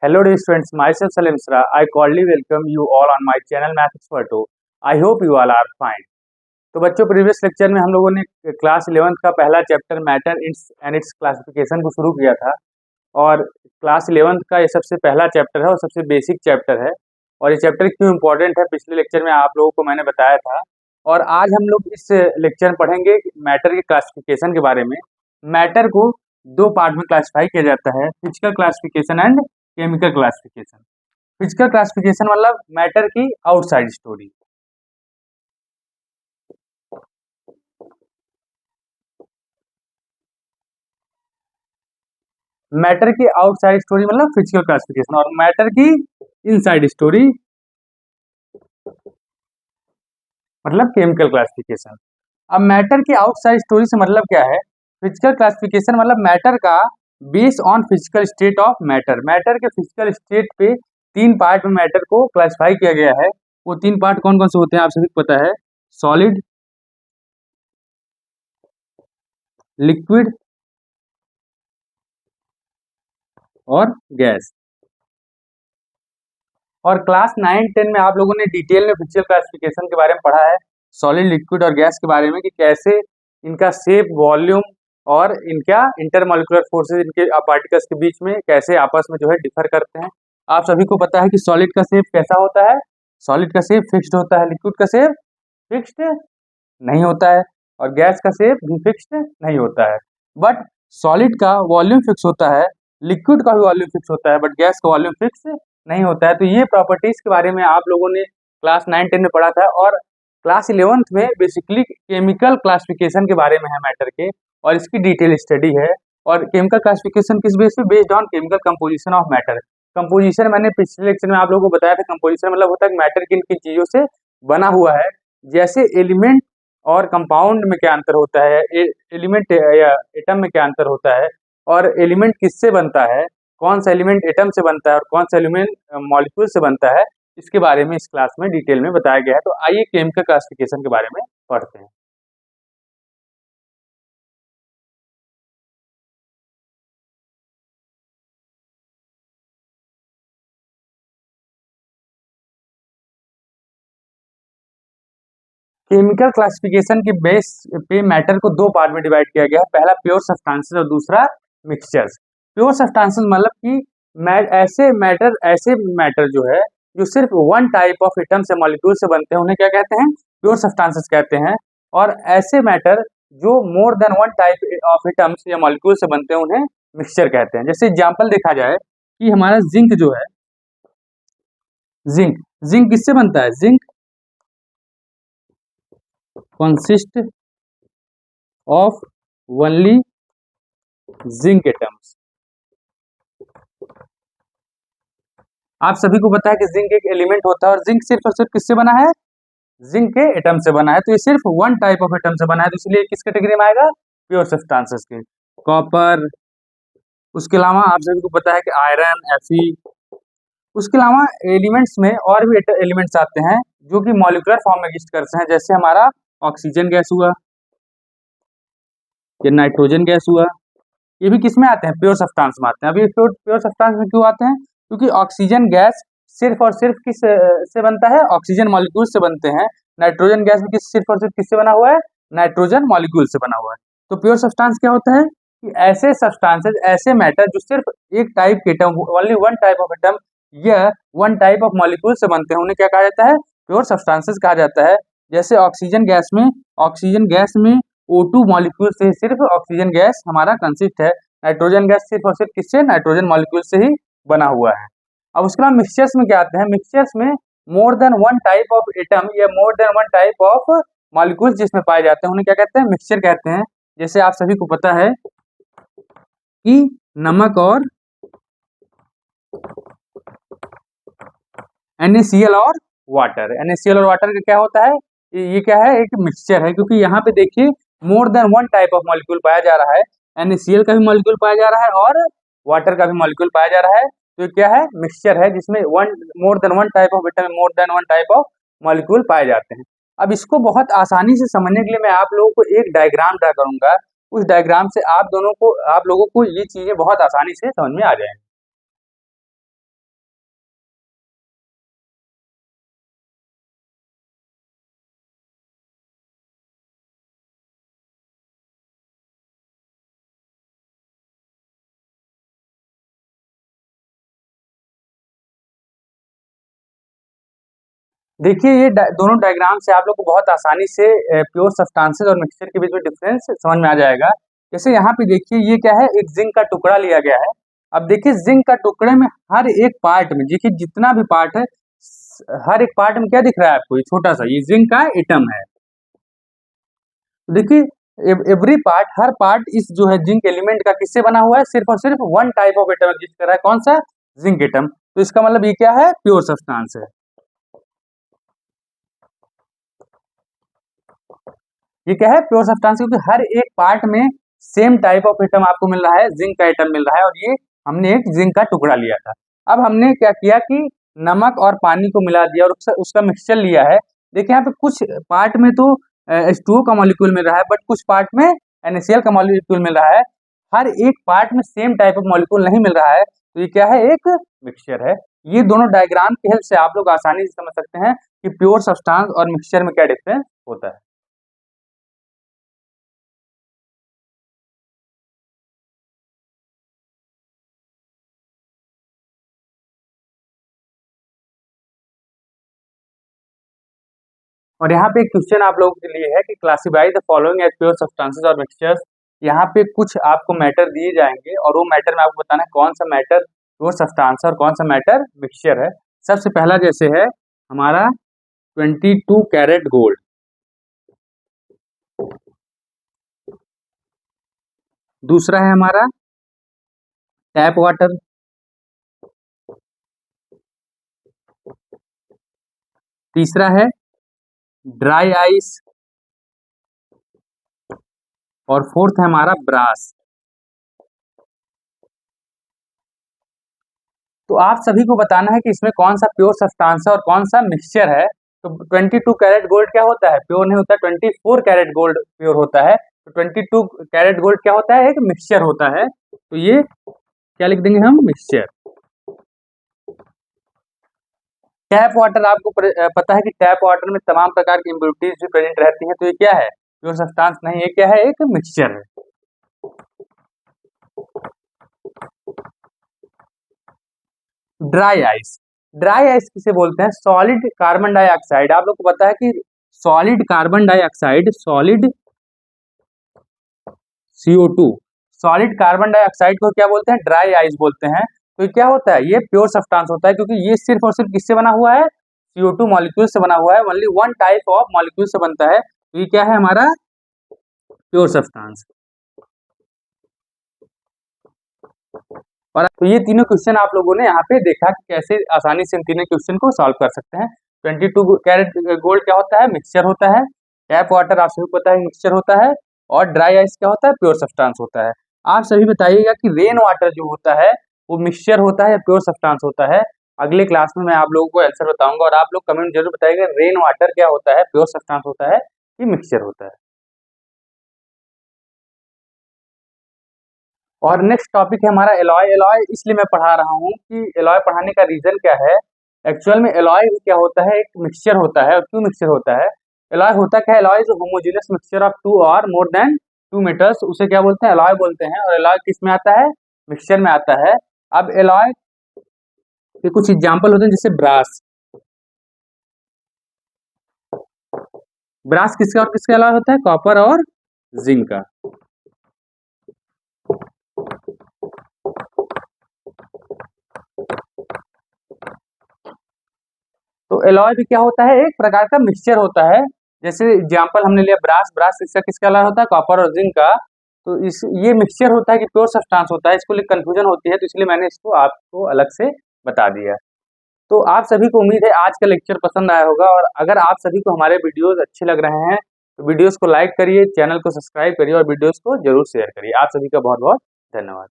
Hello dear students, myself Salim Misra. I cordially welcome you all on my channel Math Expert 2. I hope you all are fine. तो बच्चों, previous lecture में हम लोगों ने class 11th का पहला chapter matter and it's classification को शुरू किया था। और क्लास 11th का ये सबसे पहला चैप्टर है और सबसे बेसिक चैप्टर है। और ये चैप्टर क्यों इम्पोर्टेंट है पिछले लेक्चर में आप लोगों को मैंने बताया था। और आज हम लोग इस लेक्चर में पढ़ेंगे मैटर के क्लासिफिकेशन के बारे में। मैटर को दो पार्ट में क्लासिफाई किया जाता है, physical classification and chemical classification. Physical classification मतलब मैटर की आउटसाइड स्टोरी। मैटर की आउटसाइड स्टोरी मतलब फिजिकल क्लासिफिकेशन, और मैटर की इनसाइड स्टोरी मतलब केमिकल क्लासिफिकेशन। अब मैटर की आउटसाइड स्टोरी से मतलब क्या है? फिजिकल क्लासिफिकेशन मतलब मैटर का based on physical state of matter. Matter के फिजिकल स्टेट पे तीन पार्ट में मैटर को क्लासिफाई किया गया है। वो तीन पार्ट कौन कौन से होते हैं आप सभी को पता है? सॉलिड, लिक्विड और गैस। और क्लास 9-10 में आप लोगों ने डिटेल में फिजिकल क्लासिफिकेशन के बारे में पढ़ा है, सॉलिड, लिक्विड और गैस के बारे में, कि कैसे इनका शेप, वॉल्यूम और इनका इंटरमॉलिक्यूलर फोर्सेस इनके पार्टिकल्स के बीच में कैसे आपस में जो है डिफर करते हैं। आप सभी को पता है कि सॉलिड का शेप कैसा होता है? सॉलिड का शेप फिक्स्ड होता है, लिक्विड का शेप फिक्स्ड नहीं होता है और गैस का शेप भी फिक्स्ड नहीं होता है। बट सॉलिड का वॉल्यूम फिक्स होता है, लिक्विड का भी वॉल्यूम फिक्स होता है, बट गैस का वॉल्यूम फिक्स नहीं होता है। तो ये प्रॉपर्टीज के बारे में आप लोगों ने क्लास 9-10 में पढ़ा था। और क्लास 11th में बेसिकली केमिकल क्लासिफिकेशन के बारे में है मैटर के, और इसकी डिटेल स्टडी है। और केमिकल क्लासिफिकेशन किस बेस पे? Based on chemical composition of matter. Composition मैंने पिछले लेक्चर में आप लोगों को बताया था। कंपोजिशन मतलब होता है कि मैटर किन किन चीजों से बना हुआ है। जैसे एलिमेंट और कंपाउंड में क्या अंतर होता है, एलिमेंट या एटम में क्या अंतर होता है, और एलिमेंट किससे बनता है, कौन सा एलिमेंट एटम से बनता है और कौन सा एलिमेंट मॉलिक्यूल से बनता है, इसके बारे में इस क्लास में डिटेल में बताया गया है। तो आइए केमिकल क्लासिफिकेशन के बारे में पढ़ते हैं। केमिकल क्लासिफिकेशन के बेस पे मैटर को दो पार्ट में डिवाइड किया गया है। पहला प्योर सब्सटेंसेस और दूसरा मिक्सचर्स। प्योर सब्सटेंसेस मतलब कि ऐसे मैटर जो है जो सिर्फ वन टाइप ऑफ एटम से मॉलिक्यूल से बनते हैं, उन्हें क्या कहते हैं? प्योर सब्सटेंसेस कहते हैं। और ऐसे मैटर जो मोर than one type of atoms या मॉलिक्यूल से बनते हैं, उन्हें मिक्सचर कहते हैं। जैसे एग्जाम्पल देखा जाए कि हमारा जिंक जो है, जिंक जिंक किससे बनता है? Zinc consist of only zinc atoms। आप सभी को पता है कि जिंक एक एलिमेंट होता है, और जिंक सिर्फ और सिर्फ किससे बना है? जिंक के एटम से बना है। तो ये सिर्फ वन टाइप ऑफ एटम से बना है, तो इसलिए किस कैटेगरी में आएगा? प्योर सब्सटेंसेस के। कॉपर, उसके अलावा आप सभी को पता है कि आयरन, Fe। उसके अलावा एलिमेंट्स में और भी एलिमेंट्स आते हैं जो कि मॉलिक्यूलर फॉर्म में एग्जिस्ट करते हैं। जैसे हमारा ऑक्सीजन गैस हुआ या नाइट्रोजन गैस हुआ, ये भी किस में आते हैं? प्योर सब्सटेंस में आते हैं। अभी प्योर सब्सटेंस में क्यों आते हैं? क्योंकि ऑक्सीजन गैस सिर्फ और सिर्फ किस से बनता है? ऑक्सीजन मॉलिक्यूल से बनते हैं। नाइट्रोजन गैस भी सिर्फ और सिर्फ किससे बना हुआ है? नाइट्रोजन मॉलिक्यूल से बना हुआ है। तो प्योर सब्सटेंस क्या होता है कि ऐसे सब्सटेंसेस, ऐसे मैटर जो सिर्फ एक टाइप के atom, only one type of atom या वन टाइप ऑफ मॉलिक्यूल से बनते हैं, उन्हें क्या कहा जाता है? प्योर सब्सटेंसेस कहा जाता है। जैसे ऑक्सीजन गैस में O2 मॉलिक्यूल से सिर्फ ऑक्सीजन गैस हमारा कंसिस्ट है। नाइट्रोजन गैस सिर्फ और सिर्फ किससे? नाइट्रोजन मॉलिक्यूल से ही बना हुआ है। अब उसके बाद मिक्सचर्स में क्या आते हैं? मिक्सचर्स में more than one type of atom या more than one type of molecule जिसमें पाए जाते हैं, उन्हें क्या कहते हैं? मिक्सचर कहते हैं। जैसे आप सभी को पता है कि नमक और NaCl और वाटर। NaCl और वाटर का क्या होता है? ये क्या है? एक मिक्सचर है, क्योंकि यहाँ पे देखिए मोर than one type of molecule पाया जा रहा है। NaCl का भी मॉलिक्यूल पाया जा रहा है और वाटर का भी मॉलिक्यूल पाया जा रहा है। तो ये क्या है? मिक्सचर है, जिसमें मोर than one type of atom, more than one type of molecule पाए जाते हैं। अब इसको बहुत आसानी से समझने के लिए मैं आप लोगों को एक डायग्राम ड्रा करूंगा। उस डायग्राम से आप लोगों को ये चीजें बहुत आसानी से समझ में आ जाएंगी। देखिए ये दोनों डायग्राम से आप लोग को बहुत आसानी से प्योर सब्सटेंसेस और मिक्सचर के बीच में डिफरेंस समझ में आ जाएगा। जैसे यहाँ पे देखिए ये क्या है, एक जिंक का टुकड़ा लिया गया है। अब देखिए जिंक का टुकड़े में हर एक पार्ट में देखिए जितना भी पार्ट है, हर एक पार्ट में क्या दिख रहा है आपको, ये छोटा सा ये जिंक का एटम है। देखिए एवरी पार्ट, हर पार्ट इस जो है जिंक एलिमेंट का किससे बना हुआ है, सिर्फ और सिर्फ one type of atom exist कर रहा है, कौन सा, जिंक एटम। तो इसका मतलब ये क्या है, प्योर सब्सटेंस है। ये क्या है, प्योर सब्सटेंस, क्योंकि हर एक पार्ट में सेम टाइप ऑफ एटम आपको मिल रहा है, जिंक का एटम मिल रहा है, और ये हमने एक जिंक का टुकड़ा लिया था। अब हमने क्या किया कि नमक और पानी को मिला दिया और उसका मिक्सचर लिया है। देखिए यहाँ पे कुछ पार्ट में तो H2O का मॉलिक्यूल मिल रहा है, बट कुछ पार्ट में NaCl का मॉलिक्यूल मिल रहा है। हर एक पार्ट में सेम टाइप ऑफ मॉलिक्यूल नहीं मिल रहा है, तो ये क्या है, एक मिक्सचर है। ये दोनों डायग्राम की हेल्प से आप लोग आसानी से समझ सकते हैं कि प्योर सब्सटेंस और मिक्सचर में क्या डिफरेंस होता है। और यहाँ पे एक क्वेश्चन आप लोगों के लिए है कि classify the following as pure substances और मिक्सचर्स। यहाँ पे कुछ आपको मैटर दिए जाएंगे और वो मैटर में आपको बताना है कौन सा मैटर प्योर सब्सटेंस और कौन सा मैटर मिक्सचर है। सबसे पहला जैसे है हमारा 22 कैरेट गोल्ड, दूसरा है हमारा टैप वाटर, तीसरा है ड्राई आइस, और फोर्थ है हमारा ब्रास। तो आप सभी को बताना है कि इसमें कौन सा प्योर सब्सटेंस है और कौन सा मिक्सचर है। तो 22 कैरेट गोल्ड क्या होता है, प्योर नहीं होता, 24 कैरेट गोल्ड प्योर होता है। तो 22 कैरेट गोल्ड क्या होता है, एक मिक्सचर होता है। तो ये क्या लिख देंगे हम, मिक्सचर। टैप वाटर आपको पता है कि टैप वाटर में तमाम प्रकार की इम्प्योरिटीज भी प्रेजेंट रहती हैं, तो ये क्या है, प्योर सब्सटेंस नहीं, ये क्या है, एक मिक्सचर है। ड्राई आइस, ड्राई आइस किसे बोलते हैं, सॉलिड कार्बन डाइऑक्साइड। आप लोग को पता है कि solid carbon dioxide, solid CO2, solid carbon dioxide को क्या बोलते हैं, ड्राई आइस बोलते हैं। तो ये क्या होता है, ये प्योर सब्सटेंस होता है, क्योंकि ये सिर्फ और सिर्फ किससे बना हुआ है, CO2 मॉलिक्यूल से बना हुआ है, only one type of molecule से बनता है। तो ये क्या है, हमारा प्योर सब्सटेंस। और तो ये तीनों क्वेश्चन आप लोगों ने यहाँ पे देखा कि कैसे आसानी से इन तीनों क्वेश्चन को सॉल्व कर सकते हैं। 22 कैरेट गोल्ड क्या होता है, मिक्सचर होता है। टैप वाटर आप सभी को पता है मिक्सचर होता है। और ड्राई आइस क्या होता है, प्योर सब्सटेंस होता है। आप सभी बताइएगा कि रेन वाटर जो होता है वो मिक्सचर होता है या प्योर सब्सटेंस होता है। अगले क्लास में मैं आप लोगों को आंसर बताऊंगा, और आप लोग कमेंट जरूर बताइएगा रेन वाटर क्या होता है, प्योर सब्सटेंस होता है कि मिक्सचर होता है। और नेक्स्ट टॉपिक है हमारा एलॉय। एलॉय इसलिए मैं पढ़ा रहा हूँ कि एलॉय पढ़ाने का रीजन क्या है, एक्चुअल में एलॉय क्या होता है, एक मिक्सचर होता है। और क्यों मिक्सचर होता है, एलॉय होता क्या है, alloy is homogeneous mixture of two or more then to metals, उसे क्या बोलते हैं, एलॉय बोलते हैं। और एलॉय किस में आता है, मिक्सचर में आता है। अब एलॉय के कुछ एग्जाम्पल होते हैं, जैसे ब्रास। ब्रास किसका और किसका एलॉय होता है, कॉपर और जिंक का। तो एलॉय भी क्या होता है, एक प्रकार का मिक्सचर होता है। जैसे एग्जांपल हमने लिया ब्रास, ब्रास इसका किसका एलॉय होता है, कॉपर और जिंक का। तो इस ये मिक्सचर होता है कि प्योर सब्सटेंस होता है, इसको लिए कंफ्यूजन होती है, तो इसलिए मैंने इसको आपको अलग से बता दिया। तो आप सभी को उम्मीद है आज का लेक्चर पसंद आया होगा, और अगर आप सभी को हमारे वीडियोस अच्छे लग रहे हैं तो वीडियोस को लाइक करिए, चैनल को सब्सक्राइब करिए और वीडियोस को जरूर शेयर करिए। आप सभी का बहुत बहुत धन्यवाद।